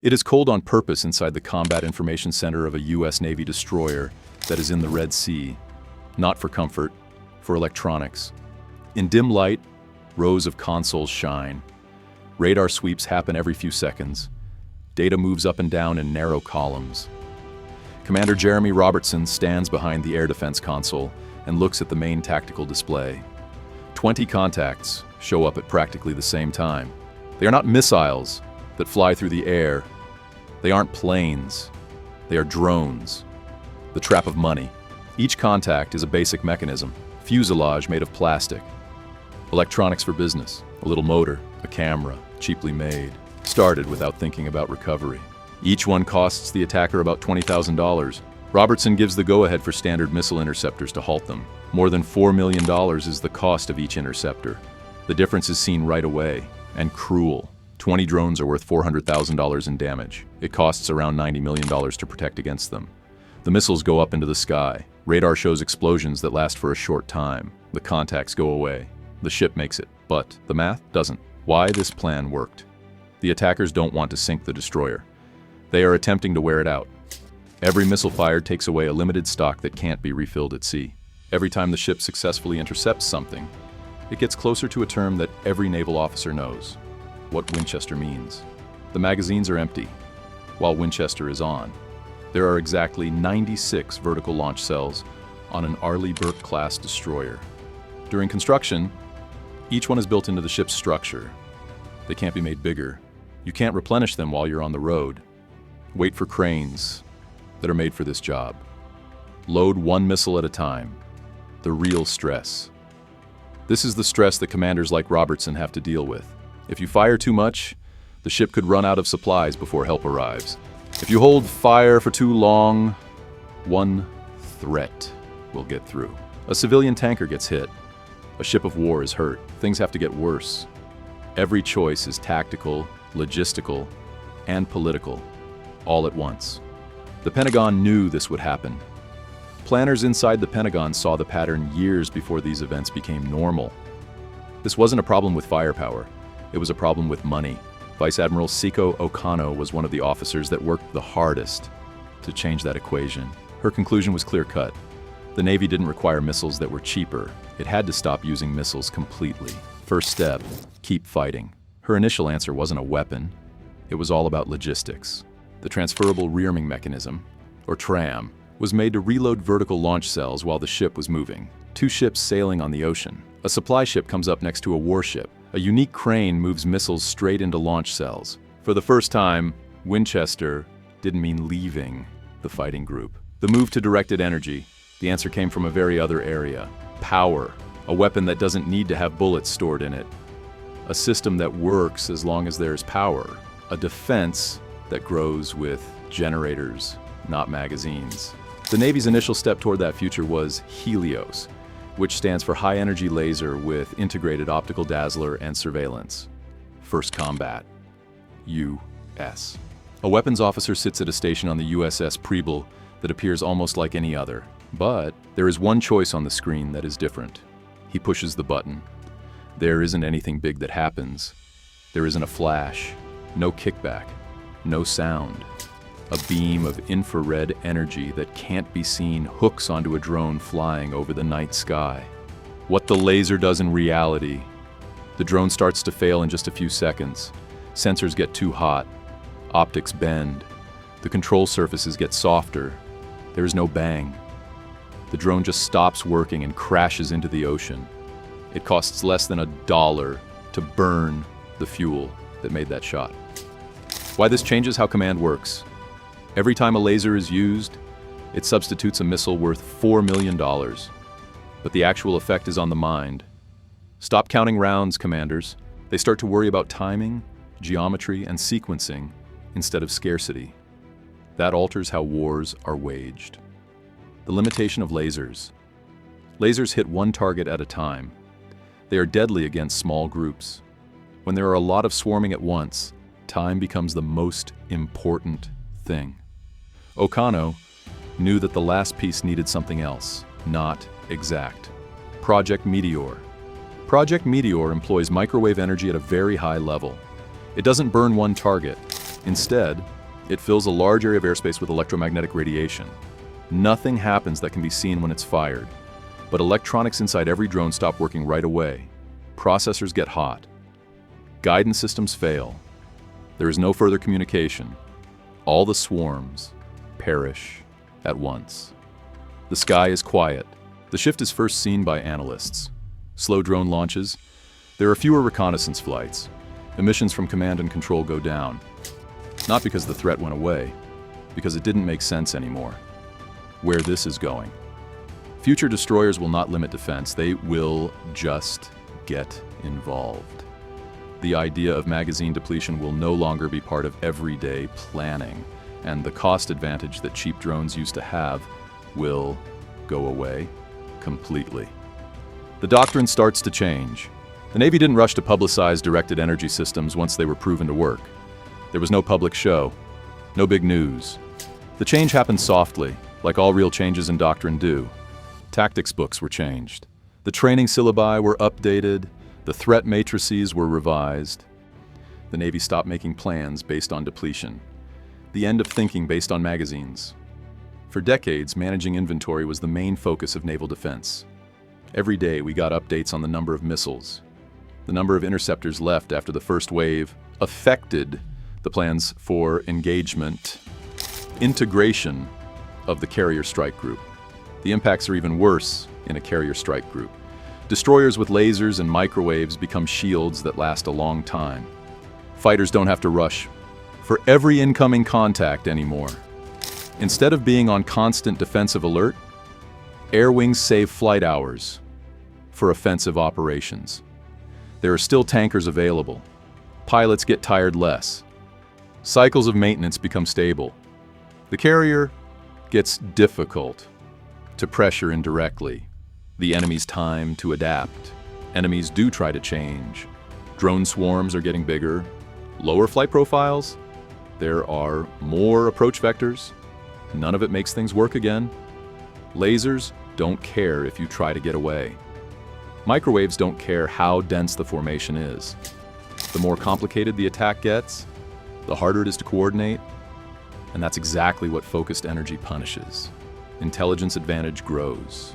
It is cold on purpose inside the Combat Information Center of a U.S. Navy destroyer that is in the Red Sea. Not for comfort, for electronics. In dim light, rows of consoles shine. Radar sweeps happen every few seconds. Data moves up and down in narrow columns. Commander Jeremy Robertson stands behind the air defense console and looks at the main tactical display. 20 contacts show up at practically the same time. They are not missiles that fly through the air. They aren't planes. They are drones. The trap of money. Each contact is a basic mechanism, fuselage made of plastic. Electronics for business, a little motor, a camera, cheaply made, started without thinking about recovery. Each one costs the attacker about $20,000. Robertson gives the go-ahead for standard missile interceptors to halt them. More than $4 million is the cost of each interceptor. The difference is seen right away, and cruel. 20 drones are worth $400,000 in damage. It costs around $90 million to protect against them. The missiles go up into the sky. Radar shows explosions that last for a short time. The contacts go away. The ship makes it, but the math doesn't. Why this plan worked? The attackers don't want to sink the destroyer. They are attempting to wear it out. Every missile fired takes away a limited stock that can't be refilled at sea. Every time the ship successfully intercepts something, it gets closer to a term that every naval officer knows: what Winchester means. The magazines are empty, while Winchester is on. There are exactly 96 vertical launch cells on an Arleigh Burke-class destroyer. During construction, each one is built into the ship's structure. They can't be made bigger. You can't replenish them while you're on the road. Wait for cranes that are made for this job. Load one missile at a time. The real stress. This is the stress that commanders like Robertson have to deal with. If you fire too much, the ship could run out of supplies before help arrives. If you hold fire for too long, one threat will get through. A civilian tanker gets hit. A ship of war is hurt. Things have to get worse. Every choice is tactical, logistical, and political, all at once. The Pentagon knew this would happen. Planners inside the Pentagon saw the pattern years before these events became normal. This wasn't a problem with firepower. It was a problem with money. Vice Admiral Seiko Okano was one of the officers that worked the hardest to change that equation. Her conclusion was clear-cut. The Navy didn't require missiles that were cheaper. It had to stop using missiles completely. First step, keep fighting. Her initial answer wasn't a weapon. It was all about logistics. The transferable rearming mechanism, or TRAM, was made to reload vertical launch cells while the ship was moving. Two ships sailing on the ocean. A supply ship comes up next to a warship. A unique crane moves missiles straight into launch cells. For the first time, Winchester didn't mean leaving the fighting group. The move to directed energy, the answer came from a very other area. Power, a weapon that doesn't need to have bullets stored in it. A system that works as long as there's power. A defense that grows with generators, not magazines. The Navy's initial step toward that future was HELIOS, which stands for High Energy Laser with Integrated Optical Dazzler and Surveillance. First Combat, U.S. A weapons officer sits at a station on the USS Preble that appears almost like any other. But there is one choice on the screen that is different. He pushes the button. There isn't anything big that happens. There isn't a flash, no kickback, no sound. A beam of infrared energy that can't be seen hooks onto a drone flying over the night sky. What the laser does in reality: the drone starts to fail in just a few seconds. Sensors get too hot. Optics bend. The control surfaces get softer. There is no bang. The drone just stops working and crashes into the ocean. It costs less than $1 to burn the fuel that made that shot. Why this changes how command works. Every time a laser is used, it substitutes a missile worth $4 million. But the actual effect is on the mind. Stop counting rounds, commanders. They start to worry about timing, geometry, and sequencing instead of scarcity. That alters how wars are waged. The limitation of lasers. Lasers hit one target at a time. They are deadly against small groups. When there are a lot of swarming at once, time becomes the most important thing. Okano knew that the last piece needed something else, not exact. Project Meteor. Project Meteor employs microwave energy at a very high level. It doesn't burn one target. Instead, it fills a large area of airspace with electromagnetic radiation. Nothing happens that can be seen when it's fired, but electronics inside every drone stop working right away. Processors get hot. Guidance systems fail. There is no further communication. All the swarms perish at once. The sky is quiet. The shift is first seen by analysts. Slow drone launches. There are fewer reconnaissance flights. Emissions from command and control go down. Not because the threat went away, because it didn't make sense anymore. Where this is going. Future destroyers will not limit defense, they will just get involved. The idea of magazine depletion will no longer be part of everyday planning, and the cost advantage that cheap drones used to have will go away completely. The doctrine starts to change. The Navy didn't rush to publicize directed energy systems once they were proven to work. There was no public show, no big news. The change happened softly, like all real changes in doctrine do. Tactics books were changed. The training syllabi were updated. The threat matrices were revised. The Navy stopped making plans based on depletion. The end of thinking based on magazines. For decades, managing inventory was the main focus of naval defense. Every day we got updates on the number of missiles. The number of interceptors left after the first wave affected the plans for engagement, integration of the carrier strike group. The impacts are even worse in a carrier strike group. Destroyers with lasers and microwaves become shields that last a long time. Fighters don't have to rush for every incoming contact anymore. Instead of being on constant defensive alert, air wings save flight hours for offensive operations. There are still tankers available. Pilots get tired less. Cycles of maintenance become stable. The carrier gets difficult to pressure indirectly. The enemy's time to adapt. Enemies do try to change. Drone swarms are getting bigger. Lower flight profiles. There are more approach vectors. None of it makes things work again. Lasers don't care if you try to get away. Microwaves don't care how dense the formation is. The more complicated the attack gets, the harder it is to coordinate, and that's exactly what focused energy punishes. Intelligence advantage grows.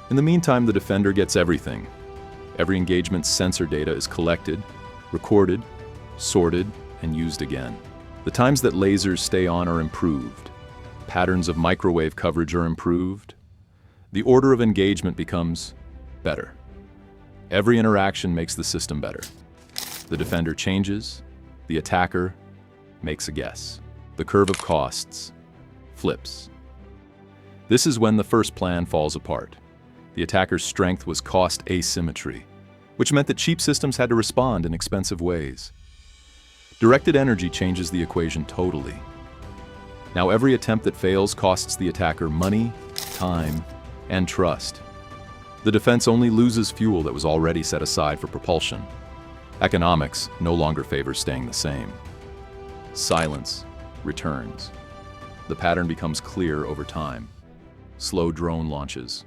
In the meantime, the defender gets everything. Every engagement's sensor data is collected, recorded, sorted, and used again. The times that lasers stay on are improved. Patterns of microwave coverage are improved. The order of engagement becomes better. Every interaction makes the system better. The defender changes, the attacker makes a guess. The curve of costs flips. This is when the first plan falls apart. The attacker's strength was cost asymmetry, which meant that cheap systems had to respond in expensive ways. Directed energy changes the equation totally. Now every attempt that fails costs the attacker money, time, and trust. The defense only loses fuel that was already set aside for propulsion. Economics no longer favors staying the same. Silence returns. The pattern becomes clear over time. Slow drone launches,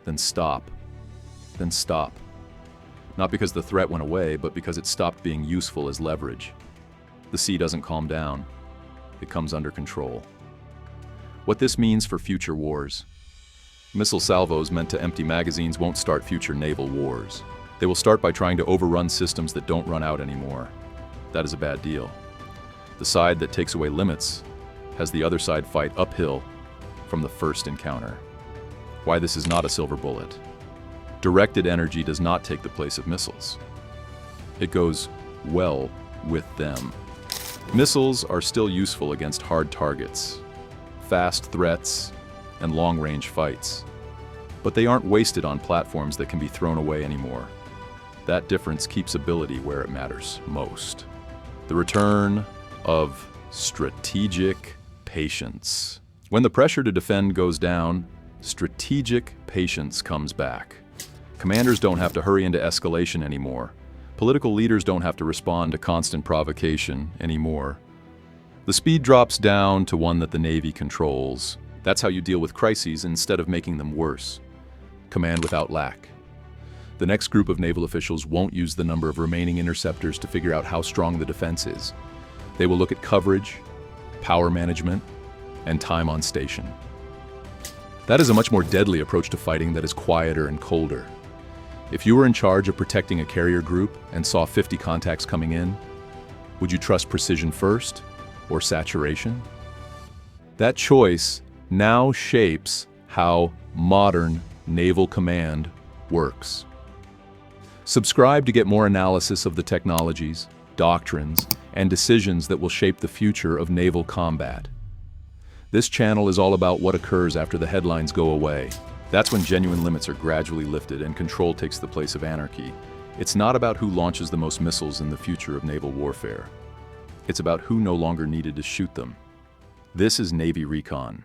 then stop, then stop. Not because the threat went away, but because it stopped being useful as leverage. The sea doesn't calm down. It comes under control. What this means for future wars. Missile salvos meant to empty magazines won't start future naval wars. They will start by trying to overrun systems that don't run out anymore. That is a bad deal. The side that takes away limits has the other side fight uphill from the first encounter. Why this is not a silver bullet. Directed energy does not take the place of missiles. It goes well with them. Missiles are still useful against hard targets, fast threats, and long-range fights. But they aren't wasted on platforms that can be thrown away anymore. That difference keeps ability where it matters most. The return of strategic patience. When the pressure to defend goes down, strategic patience comes back. Commanders don't have to hurry into escalation anymore. Political leaders don't have to respond to constant provocation anymore. The speed drops down to one that the Navy controls. That's how you deal with crises instead of making them worse. Command without lack. The next group of naval officials won't use the number of remaining interceptors to figure out how strong the defense is. They will look at coverage, power management, and time on station. That is a much more deadly approach to fighting that is quieter and colder. If you were in charge of protecting a carrier group and saw 50 contacts coming in, would you trust precision first or saturation? That choice now shapes how modern naval command works. Subscribe to get more analysis of the technologies, doctrines, and decisions that will shape the future of naval combat. This channel is all about what occurs after the headlines go away. That's when genuine limits are gradually lifted and control takes the place of anarchy. It's not about who launches the most missiles in the future of naval warfare. It's about who no longer needed to shoot them. This is Navy Recon.